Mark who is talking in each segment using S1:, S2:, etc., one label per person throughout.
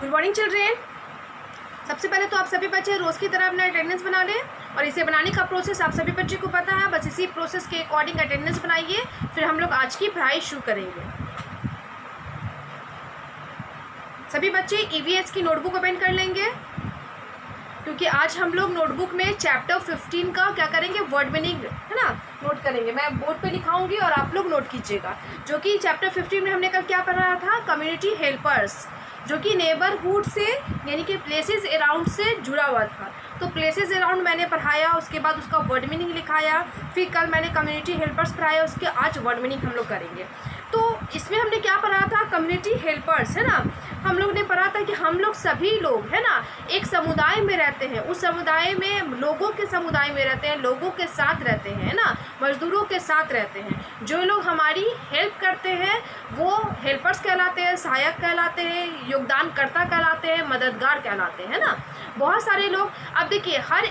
S1: Good morning children. सबसे पहले तो आप सभी बच्चे रोज़ की तरह अपना अटेंडेंस बना लें और इसे बनाने का प्रोसेस आप सभी बच्चे को पता है। बस इसी प्रोसेस के अकॉर्डिंग अटेंडेंस बनाइए, फिर हम लोग आज की पढ़ाई शुरू करेंगे। सभी बच्चे ईवीएस की नोटबुक ओपन कर लेंगे, क्योंकि आज हम लोग नोटबुक में चैप्टर 15 का क्या करेंगे, वर्ड मीनिंग है ना, नोट करेंगे। मैं बोर्ड पे लिखाऊंगी और आप लोग नोट कीजिएगा। जो कि चैप्टर 15 में हमने कल क्या पढ़ा था, कम्युनिटी हेल्पर्स, जो कि नेबरहुड से यानी कि प्लेसेस अराउंड से जुड़ा हुआ था। तो प्लेसेस अराउंड मैंने पढ़ाया, उसके बाद उसका वर्ड मीनिंग लिखाया, फिर कल मैंने कम्युनिटी हेल्पर्स पढ़ाया, उसके आज वर्ड मीनिंग हम लोग करेंगे। तो इसमें हमने क्या पढ़ा था, कम्युनिटी हेल्पर्स है ना। हम लोग ने पढ़ा था कि हम लोग सभी लोग है ना एक समुदाय में रहते हैं, उस समुदाय में लोगों के समुदाय में रहते हैं, लोगों के साथ रहते हैं है ना, मजदूरों के साथ रहते हैं। जो लोग हमारी हेल्प करते हैं वो हेल्पर्स कहलाते हैं, सहायक कहलाते हैं, योगदानकर्ता कहलाते हैं, मददगार कहलाते हैं ना। बहुत सारे लोग, अब देखिए हर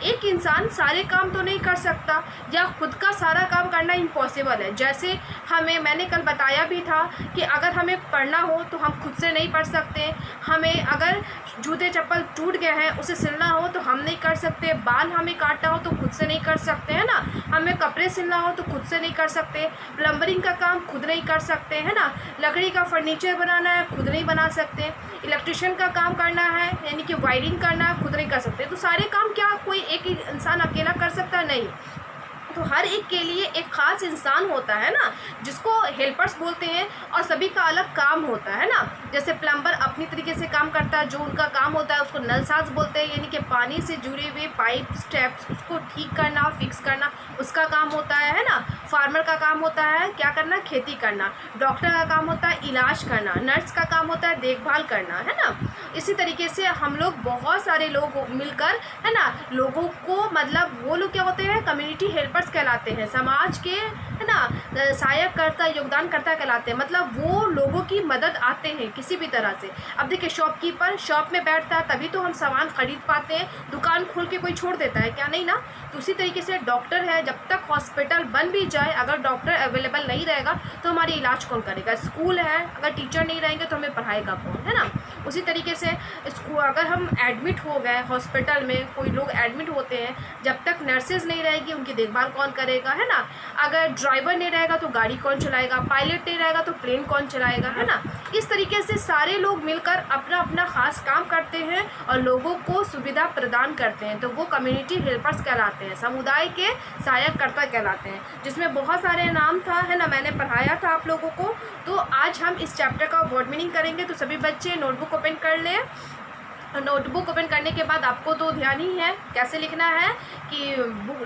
S1: एक इंसान सारे काम तो नहीं कर सकता, या खुद का सारा काम करना इम्पॉसिबल है। जैसे मैंने कल बताया भी था कि अगर हमें पढ़ना हो तो हम खुद से नहीं पढ़ सकते, हमें अगर जूते चप्पल टूट गए हैं उसे सिलना हो तो हम नहीं कर सकते, बाल हमें काटना हो तो खुद से नहीं कर सकते है ना, हमें कपड़े सिलना हो तो खुद से नहीं कर सकते, प्लम्बरिंग का काम खुद नहीं कर सकते है ना, लकड़ी का फर्नीचर बनाना है खुद नहीं बना सकते, इलेक्ट्रिशियन का काम करना है यानी कि वायरिंग करना है खुद नहीं कर सकते। तो सारे काम क्या कोई एक ही इंसान अकेला कर सकता है, नहीं। तो हर एक के लिए एक ख़ास इंसान होता है ना, जिसको हेल्पर्स बोलते हैं, और सभी का अलग काम होता है ना। जैसे प्लम्बर अपनी तरीके से काम करता है, जो उनका काम होता है उसको नलसाज बोलते हैं, यानी कि पानी से जुड़े हुए पाइप स्टेप्स उसको ठीक करना, फिक्स करना उसका काम होता है ना। फार्मर का काम होता है क्या करना, खेती करना। डॉक्टर का काम होता है इलाज करना। नर्स का काम होता है देखभाल करना है ना। इसी तरीके से हम लोग बहुत सारे लोग मिलकर है ना, लोगों को मतलब वो लोग क्या होते हैं, कम्युनिटी हेल्पर्स कहलाते हैं, समाज के है ना सहायक करता, योगदान करता कहलाते हैं। मतलब वो लोगों की मदद आते हैं किसी भी तरह से। अब देखिए शॉपकीपर शॉप में बैठता है तभी तो हम सामान खरीद पाते हैं, दुकान खोल के कोई छोड़ देता है क्या, नहीं ना। तो उसी तरीके से डॉक्टर है, जब तक हॉस्पिटल बन भी जाए अगर डॉक्टर अवेलेबल नहीं रहेगा तो हमारी इलाज कौन करेगा। स्कूल है, अगर टीचर नहीं रहेंगे तो हमें पढ़ाएगा कौन, है ना। उसी तरीके से स्कूल, अगर हम एडमिट हो गए हॉस्पिटल में, कोई लोग एडमिट होते हैं, जब तक नर्सेज नहीं रहेगी उनकी देखभाल कौन करेगा, है ना। अगर ड्राइवर नहीं रहेगा तो गाड़ी कौन चलाएगा, पायलट नहीं रहेगा तो प्लेन कौन चलाएगा, है ना। इस तरीके से सारे लोग मिलकर अपना अपना खास काम करते हैं और लोगों को सुविधा प्रदान करते हैं। तो वो कम्युनिटी हेल्पर्स कहलाते हैं, समुदाय के सहायककर्ता कहलाते हैं, जिसमें बहुत सारे नाम था है ना, मैंने पढ़ाया था आप लोगों को। तो आज हम इस चैप्टर का वर्ड मीनिंग करेंगे। तो सभी बच्चे नोटबुक ओपन कर लें। नोटबुक ओपन करने के बाद आपको तो ध्यान ही है कैसे लिखना है कि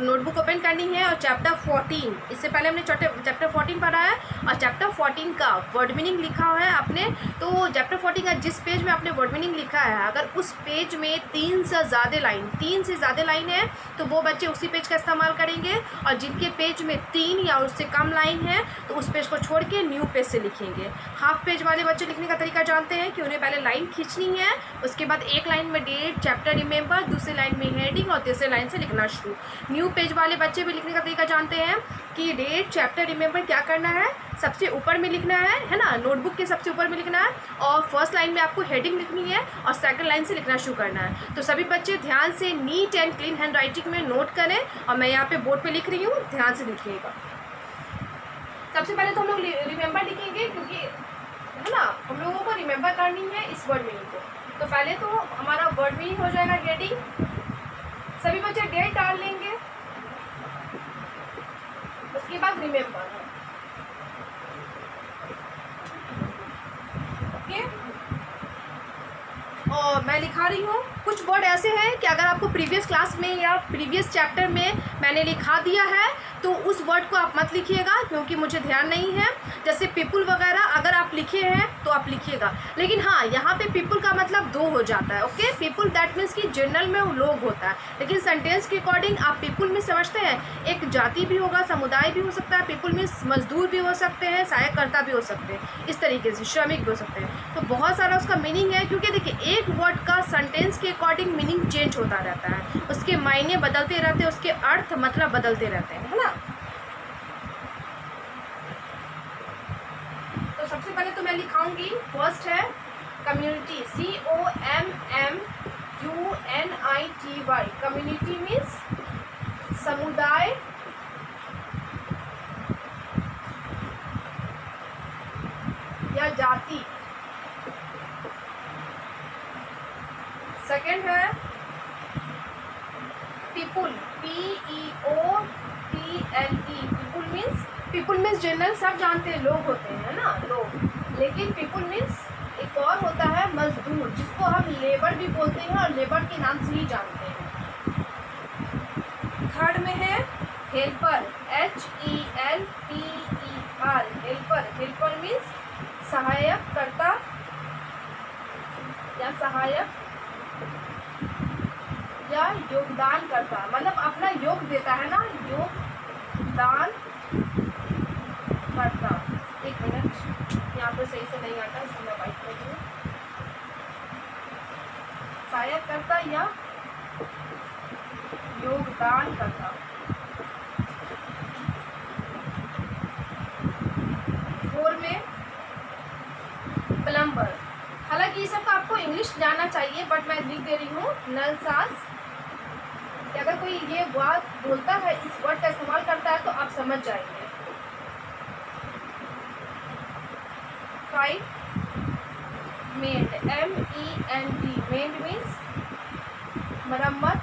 S1: नोटबुक ओपन करनी है, और चैप्टर 14, इससे पहले हमने चैप्टर 14 पढ़ा है और चैप्टर 14 का वर्ड मीनिंग लिखा है आपने। तो चैप्टर 14 का जिस पेज में आपने वर्ड मीनिंग लिखा है, अगर उस पेज में 3 से ज़्यादा लाइन है तो वो बच्चे उसी पेज का इस्तेमाल करेंगे, और जिनके पेज में 3 या उससे कम लाइन है तो उस पेज को छोड़ के न्यू पेज से लिखेंगे। हाफ पेज वाले बच्चे लिखने का तरीका जानते हैं कि उन्हें पहले लाइन खींचनी है, उसके बाद एक लाइन में डेट, चैप्टर रिमेंबर, दूसरी लाइन में हेडिंग और तीसरी लाइन से लिखना शुरू। न्यू पेज वाले बच्चे भी लिखने का तरीका जानते हैं कि डेट, चैप्टर रिमेंबर क्या करना है, सबसे ऊपर में लिखना है ना, नोटबुक के सबसे ऊपर में लिखना है, और फर्स्ट लाइन में आपको हेडिंग लिखनी है और सेकंड लाइन से लिखना शुरू करना है। तो सभी बच्चे ध्यान से neat and clean hand writing में नोट करें, और मैं यहाँ पे बोर्ड पे लिख रही हूँ, ध्यान से लिखिएगा। सबसे पहले तो हम लोग रिमेंबर लिखेंगे, क्योंकि है ना हम लोगों को रिमेंबर करनी है इस वर्ड मीनिंग को। तो पहले तो हमारा वर्ड मीनिंग हो जाएगा हेडिंग। सभी बच्चे डेट डाल लेंगे, उसके बाद रिमेंबर, ओके। और मैं लिखा रही हूँ, कुछ वर्ड ऐसे हैं कि अगर आपको प्रीवियस क्लास में या प्रीवियस चैप्टर में मैंने लिखा दिया है तो उस वर्ड को आप मत लिखिएगा, क्योंकि मुझे ध्यान नहीं है। जैसे पीपुल वगैरह अगर आप लिखे हैं तो आप लिखिएगा, लेकिन हाँ यहाँ पे पीपुल का मतलब 2 हो जाता है, ओके। पीपुल दैट मीन्स कि जनरल में लोग होता है, लेकिन सेंटेंस के अकॉर्डिंग आप पीपुल में समझते हैं एक जाति भी होगा, समुदाय भी हो सकता है, पीपुल में मजदूर भी हो सकते हैं, सहायककर्ता भी हो सकते हैं, इस तरीके से श्रमिक भी हो सकते हैं। तो बहुत सारा उसका मीनिंग है, क्योंकि देखिए एक वर्ड का सेंटेंस के अकॉर्डिंग मीनिंग चेंज होता रहता है, उसके मायने बदलते रहते हैं, उसके अर्थ मतलब बदलते रहते हैं, है ना। तो सबसे पहले तो मैं लिखाऊंगी, फर्स्ट है कम्युनिटी, COMMUNITY, कम्युनिटी मीन्स समुदाय या जाति। सेकेंड है people, PEOPLE, people means general सब जानते हैं, लोग होते हैं ना, लोग। लेकिन पीपुल मीन्स एक और होता है मजदूर, जिसको हम लेबर भी बोलते हैं और लेबर के नाम से ही जानते हैं। थर्ड में है हेल्पर, HELPER, हेल्पर मीन्स सहायक करता या सहायक या योगदान करता, मतलब अपना योग देता है ना, योगदान करता। एक मिनट, यहाँ पे सही से नहीं आता, इसलिए मैं वाइट कर दूँ। सहायक करता या योगदान करता। फोर में प्लम्बर, हालांकि ये सब तो आपको इंग्लिश जानना चाहिए, बट मैं लिख दे रही हूँ नलसाज। कि अगर कोई ये बात बोलता है, इस वर्ड का इस्तेमाल करता है, तो आप समझ जाएंगे। 5 मेंड, MEND, मेंड मीन्स मरम्मत,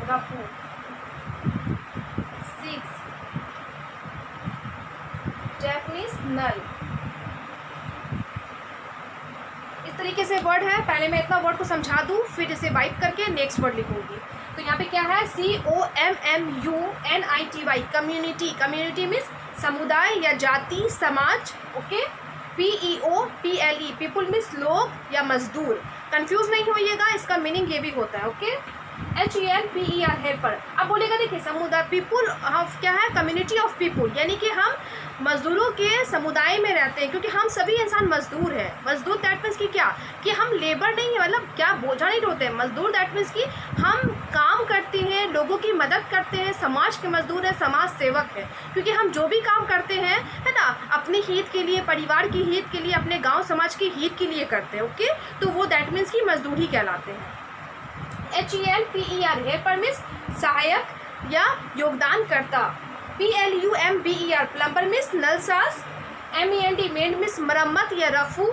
S1: रफू। 6 टैप मीन्स नल। इस तरीके से वर्ड है। पहले मैं इतना वर्ड को समझा दूँ, फिर इसे वाइप करके नेक्स्ट वर्ड लिखूंगी। तो यहाँ पे क्या है, COMMUNITY, कम्युनिटी मीन्स समुदाय या जाति, समाज। ओके। PEOPLE, पीपुल मीन्स लोग या मजदूर। कंफ्यूज नहीं होइएगा, इसका मीनिंग ये भी होता है। ओके। HELPER, helper. अब बोलेगा देखिए समुदाय, पीपुल ऑफ क्या है, कम्युनिटी ऑफ पीपुल, यानी कि हम मजदूरों के समुदाय में रहते हैं, क्योंकि हम सभी इंसान मजदूर हैं। मजदूर दैट मीन्स कि क्या, कि हम लेबर नहीं है, मतलब क्या बोझा नहीं ढोते हैं। मजदूर दैट मीन्स कि हम काम करते हैं, लोगों की मदद करते हैं, समाज के मजदूर हैं, समाज सेवक है। क्योंकि हम जो भी काम करते हैं, है ना, अपने हित के लिए, परिवार के हित के लिए, अपने गाँव समाज के हित के लिए करते हैं। ओके। तो वो दैट मीन्स कि मजदूर ही कहलाते हैं। HELPER, हेल्पर मीन्स सहायक या योगदान करता। PLUMBER, प्लम्बर मीन्स नलसाज। MEND, मेंड मीन्स मरम्मत या रफू।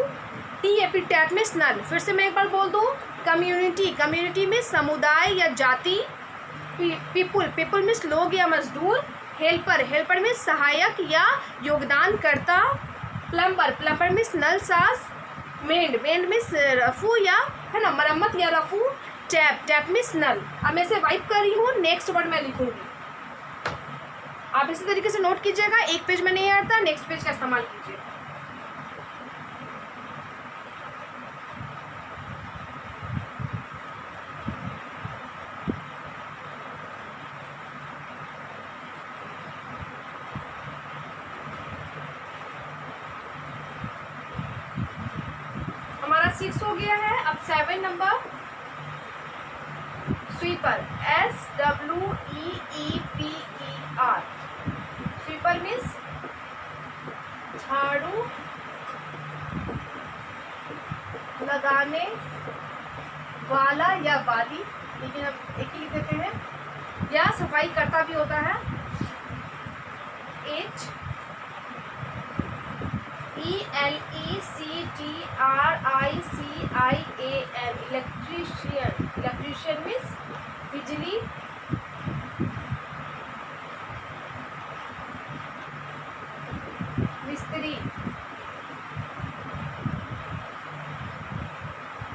S1: TAP, टैप मीन्स नल। फिर से मैं एक बार बोल दूँ, कम्युनिटी मीन्स समुदाय या जाति। पीपुल मीन्स लोग या मजदूर। हेल्पर मीन्स सहायक या योगदान करता। प्लम्बर मीन्स नलसाज। मेंड मीन्स रफू या, है ना, मरम्मत या रफू। टैप मीन्स नल। अब मैं इसे वाइप कर रही हूँ, नेक्स्ट वर्ड मैं लिखूंगी। आप इसी तरीके से नोट कीजिएगा, एक पेज में नहीं आता, नेक्स्ट पेज का इस्तेमाल कीजिए। हमारा 6 हो गया है। अब 7 number sweeper, SWEEPER। Sweeper means झाड़ू लगाने वाला या वाली, लेकिन अब एक ही लिख देते हैं, या सफाई करता भी होता है। HELECTRICIAN, इलेक्ट्रीशियन मीन्स बिजली। मिस्त्री।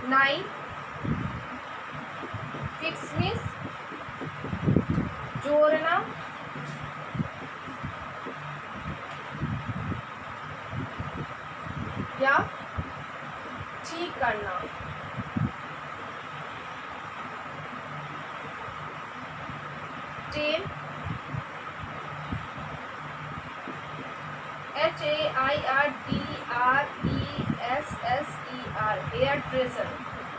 S1: 9 फिक्स मीन्स जोड़ना। या ठीक करना। 10 HAIRDRESSER, hairdresser.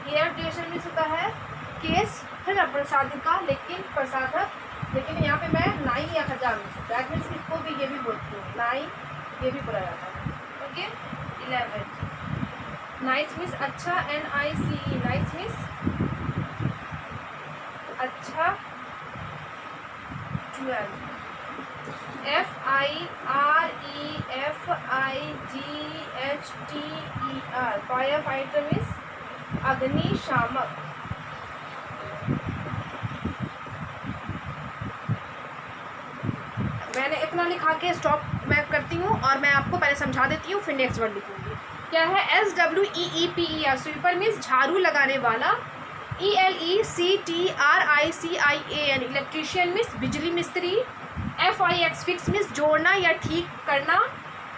S1: Hairdresser means होता है केस, है ना, प्रसाधक का, लेकिन प्रसाधक, लेकिन यहाँ पे मैं नाई या हजाम, दैट मीन्स इसको भी ये भी बोलती हूँ, नाई ये भी बोला जाता है। ओके 11 नाइस मिस अच्छा NICE नाइस मिस अच्छा 12 FIREFIGHTER फायर फाइटर मिस अग्निशामक। मैंने इतना लिखा के स्टॉप मैं करती हूँ और मैं आपको पहले समझा देती हूँ, फिर नेक्स्ट वर्ड लिखूँगी। क्या है? SWEEPER स्वीपर मीन्स झाड़ू लगाने वाला। ELECTRICIAN इलेक्ट्रीशियन मीन्स बिजली मिस्त्री। FIX फिक्स मीन्स जोड़ना या ठीक करना।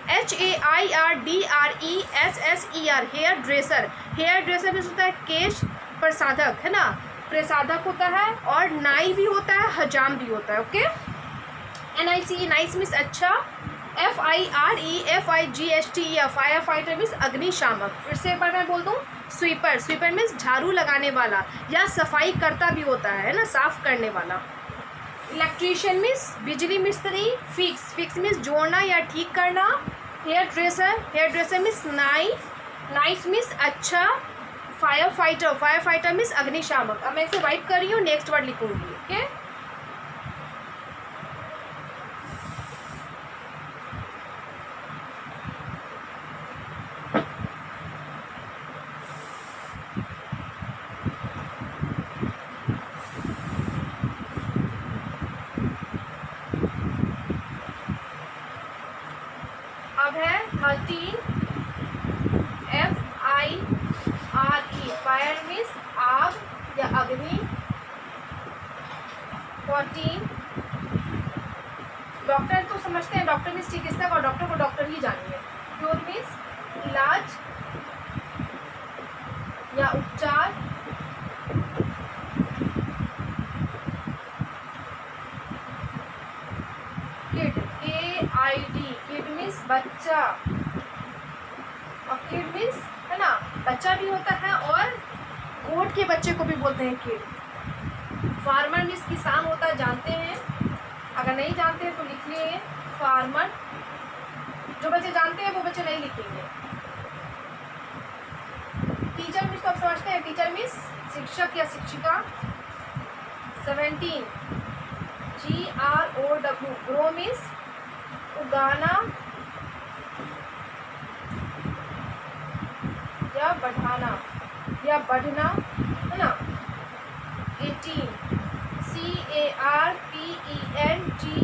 S1: HAIRDRESSER hairdresser. Hairdresser means होता है केश प्रसाधक, है ना, प्रसाधक होता है, और नाई भी होता है, हजाम भी होता है। ओके NICE नाइस मीन्स अच्छा। FIREFIGHTER फायर फाइटर मीन्स अग्निशामक। फिर से एक बार मैं बोल दूँ, स्वीपर स्वीपर मीन्स झाड़ू लगाने वाला या सफाई करता भी होता है ना, साफ करने वाला। इलेक्ट्रीशियन मीन्स बिजली मिस्त्री। फिक्स फिक्स मीन्स जोड़ना या ठीक करना। हेयर ड्रेसर मीन्स नाई। नाइस मीन्स अच्छा। फायर फाइटर मीन्स अग्निशामक। अब मैं इसे वाइप कर रही हूँ, नेक्स्ट वर्ड लिखूंगी। ओके अब है 13 FIRE फायर मीन्स आग या अग्नि। 14 डॉक्टर तो समझते हैं, डॉक्टर मीन्स चिकित्सक, और डॉक्टर को डॉक्टर ही जानिए। क्योर मीन्स इलाज या उपचार। किड KID किड मीन्स बच्चा, और किड मीन्स है ना बच्चा भी होता है, और गोट के बच्चे को भी बोलते हैं किड। फार्मर मीन्स किसान होता है, जानते हैं, अगर नहीं जानते हैं तो लिख लिए फार्मर। जो बच्चे जानते हैं वो बच्चे नहीं लिखेंगे। टीचर मीन्स तो आप समझते हैं, टीचर मीन्स शिक्षक या शिक्षिका। 17 GROW ग्रो मीन्स उगाना या बढ़ाना या बढ़ना, है ना। 18 CARPENTER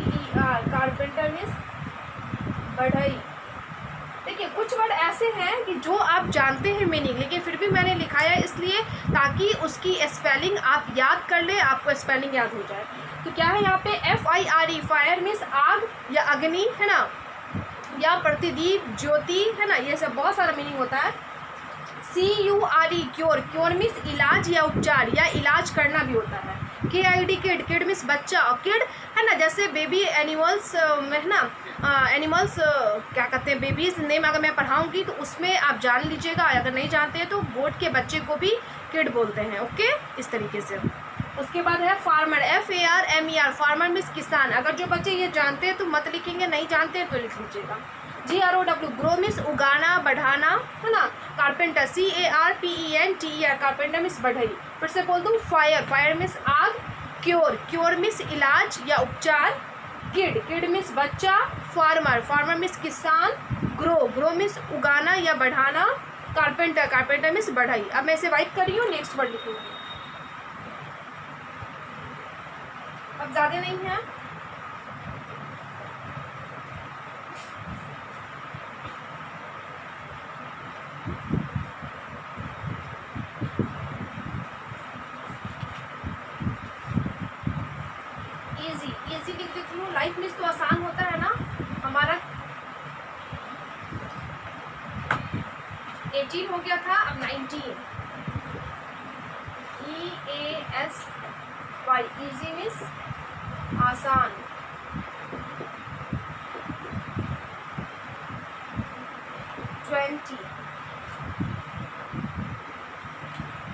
S1: कारपेंटर मीन्स बढ़ई। देखिए कुछ वर्ड ऐसे हैं कि जो आप जानते हैं मीनिंग, लेकिन फिर भी मैंने लिखाया इसलिए ताकि उसकी स्पेलिंग आप याद कर ले, आपको स्पेलिंग याद हो जाए। तो क्या है यहाँ पे? FIRE फायर मीन्स आग या अग्नि, है ना, या प्रतिदीप ज्योति, है ना, ये सब बहुत सारा मीनिंग होता है। CURE क्योर मीन्स इलाज या उपचार या इलाज करना भी होता है। KID किड मीन्स बच्चा, और किड है ना जैसे बेबी एनिमल्स में, है ना, एनिमल्स क्या कहते हैं, बेबीज नेम अगर मैं पढ़ाऊंगी तो उसमें आप जान लीजिएगा, अगर नहीं जानते हैं तो गोट के बच्चे को भी किड बोलते हैं। ओके इस तरीके से। उसके बाद है फार्मर FARMER फार्मर मीन्स किसान। अगर जो बच्चे ये जानते हैं तो मत लिखेंगे, नहीं जानते हैं तो लिख लीजिएगा। GROW ग्रो मीन्स उगाना बढ़ाना, है ना। कारपेंटर CARPENTER कारपेंटर मीन्स बढ़ई। फिर से बोल दूँ, फायर मीन्स आग। क्योर मीन्स इलाज या उपचार। किड मीन्स बच्चा। फार्मर मीन्स किसान। ग्रो मीन्स उगाना या बढ़ाना। कारपेंटर मीन्स बढ़ई। अब मैं इसे वाइप कर रही हूँ, नेक्स्ट वर्ड लिखूंगी। अब ज़्यादा नहीं है। इजी लिख देती हूँ। लाइफ में तो आसान होता है ना हमारा। 18 हो गया था, अब 19 EASY इजी मीन्स आसान। 20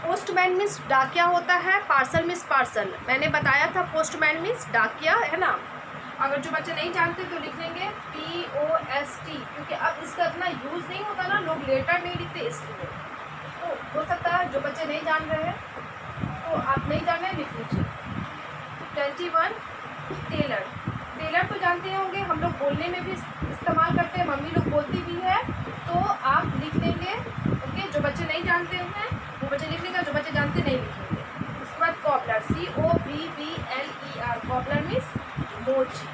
S1: पोस्टमैन मीन्स डाकिया होता है। पार्सल मीन्स पार्सल, मैंने बताया था पोस्टमैन मीन्स डाकिया, है ना। अगर जो बच्चे नहीं जानते तो लिख लेंगे POST, क्योंकि अब इसका इतना यूज़ नहीं होता ना, लोग लेटर नहीं लिखते इसलिए। तो हो सकता है जो बच्चे नहीं जान रहे हैं तो आप नहीं जान रहे लिख लीजिए। 21 टेलर। टेलर तो जानते होंगे, हम लोग बोलने में भी इस्तेमाल करते हैं, मम्मी लोग बोलती भी है, तो आप लिख लेंगे। ओके, जो बच्चे नहीं जानते हैं वो बच्चे लिख लेंगे, जो बच्चे जानते नहीं लिखेंगे। उसके बाद कॉपलर, COBBLER, कॉपलर मीन्स मोची।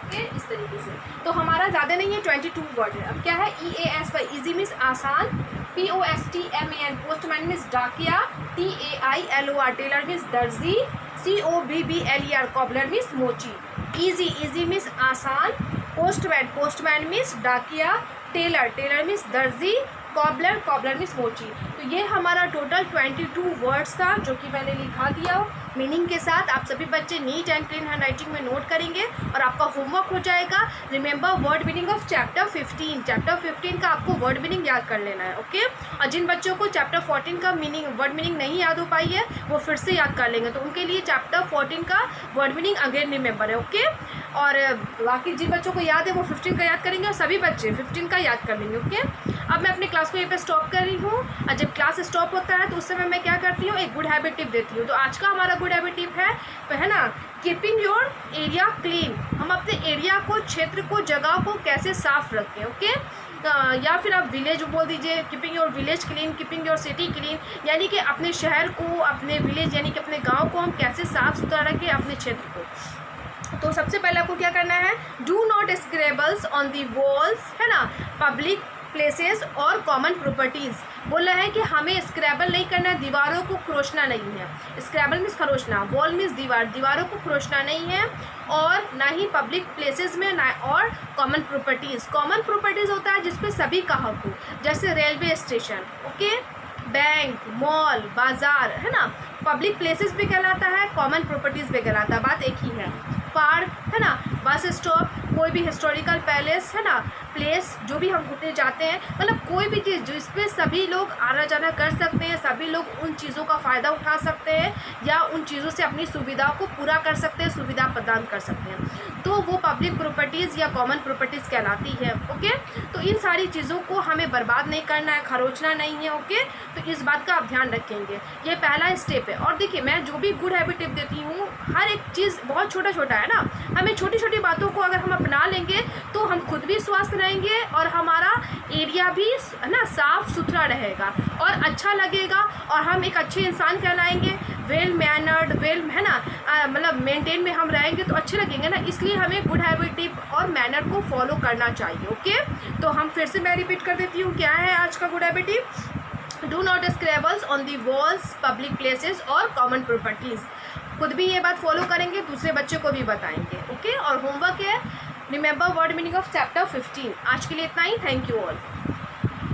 S1: ओके, इस तरीके से। तो हमारा ज़्यादा नहीं है, 22 वर्ड है। अब क्या है, EAS पर ईजी मीन्स आसान, POSTMAN पोस्टमैन मीन्स डाकिया, TAILOR टेलर मीन्स दर्जी, COBBLER कॉबलर मीन्स मोची। ईजी, ईजी मीन्स आसान, पोस्टमैन, पोस्टमैन मीन्स डाकिया, टेलर, टेलर मीन्स दर्जी, कॉबलर, कॉबलर मीन्स मोची। तो ये हमारा टोटल 22 वर्ड्स था जो कि मैंने लिखा दिया मीनिंग के साथ। आप सभी बच्चे neat and clean hand writing में नोट करेंगे और आपका होमवर्क हो जाएगा। Remember word meaning of chapter 15। Chapter 15 का आपको वर्ड मीनिंग याद कर लेना है। ओके, और जिन बच्चों को चैप्टर 14 का मीनिंग वर्ड मीनिंग नहीं याद हो पाई है वो फिर से याद कर लेंगे, तो उनके लिए चैप्टर 14 का वर्ड मीनिंग अगेन रिमेंबर है। ओके, और बाकी जिन बच्चों को याद है वो 15 का याद करेंगे और सभी बच्चे 15 का याद कर लेंगे। ओके, अब मैं अपने क्लास को यहाँ पे स्टॉप कर रही हूँ, और जब क्लास स्टॉप होता है तो उस समय मैं क्या करती हूँ, एक गुड हैबिट टिप देती हूँ। तो आज का हमारा गुड हैबिट टिप है ना, कीपिंग योर एरिया क्लीन। हम अपने एरिया को, क्षेत्र को, जगह को कैसे साफ रखें। ओके, या फिर आप विलेज बोल दीजिए, keeping your village clean, keeping your city clean, यानी कि अपने शहर को, अपने विलेज यानी कि अपने गांव को हम कैसे साफ सुथरा रखें, अपने क्षेत्र को। तो सबसे पहले आपको क्या करना है, do not scribbles on the walls, है ना, पब्लिक प्लेसेस और कॉमन प्रॉपर्टीज़। बोल रहे हैं कि हमें स्क्रैबल नहीं करना है, दीवारों को खरोचना नहीं है। स्क्रैबल मीन्स खरोचना, वॉल मीन्स दीवार, दीवारों को खरोचना नहीं है, और ना ही पब्लिक प्लेसेस में, ना और कॉमन प्रॉपर्टीज़। कॉमन प्रॉपर्टीज़ होता है जिसपे सभी का हक हो, जैसे railway station, okay, bank, mall, बाज़ार, है ना। पब्लिक प्लेसेस भी कहलाता है, कॉमन प्रॉपर्टीज़ भी कहलाता है, बात एक ही है। पार्क, है ना, बस स्टॉप, कोई भी हिस्टोरिकल पैलेस, है ना, प्लेस जो भी हम घूमने जाते हैं, मतलब कोई भी चीज़ जिस पे सभी लोग आना जाना कर सकते हैं, सभी लोग उन चीज़ों का फ़ायदा उठा सकते हैं या उन चीज़ों से अपनी सुविधा को पूरा कर सकते हैं, सुविधा प्रदान कर सकते हैं, तो वो पब्लिक प्रॉपर्टीज़ या कॉमन प्रॉपर्टीज़ कहलाती है। ओके, तो इन सारी चीज़ों को हमें बर्बाद नहीं करना है, खरोचना नहीं है। ओके, तो इस बात का आप ध्यान रखेंगे, ये पहला स्टेप है। और देखिए, मैं जो भी गुड हैबिट टिप देती हूँ, हर एक चीज़ बहुत छोटा छोटा है ना, हमें छोटी छोटी बातों को अगर हम अपना लेंगे तो हम खुद भी स्वस्थ रहेंगे और हमारा एरिया भी, है ना, साफ सुथरा रहेगा और अच्छा लगेगा, और हम एक अच्छे इंसान कहलाएंगे, वेल मैनर्ड, वेल, है ना, मतलब मेंटेन में हम रहेंगे तो अच्छे लगेंगे ना। इसलिए हमें गुड हैबिट टिप और मैनर को फॉलो करना चाहिए। ओके, तो हम फिर से मैं रिपीट कर देती हूँ, क्या है आज का good habit tip, do not scribbles on the walls, public places और कॉमन प्रॉपर्टीज़। खुद भी ये बात फॉलो करेंगे, दूसरे बच्चों को भी बताएंगे। ओके, और होमवर्क है, remember word meaning of chapter 15। आज के लिए इतना ही, थैंक यू ऑल।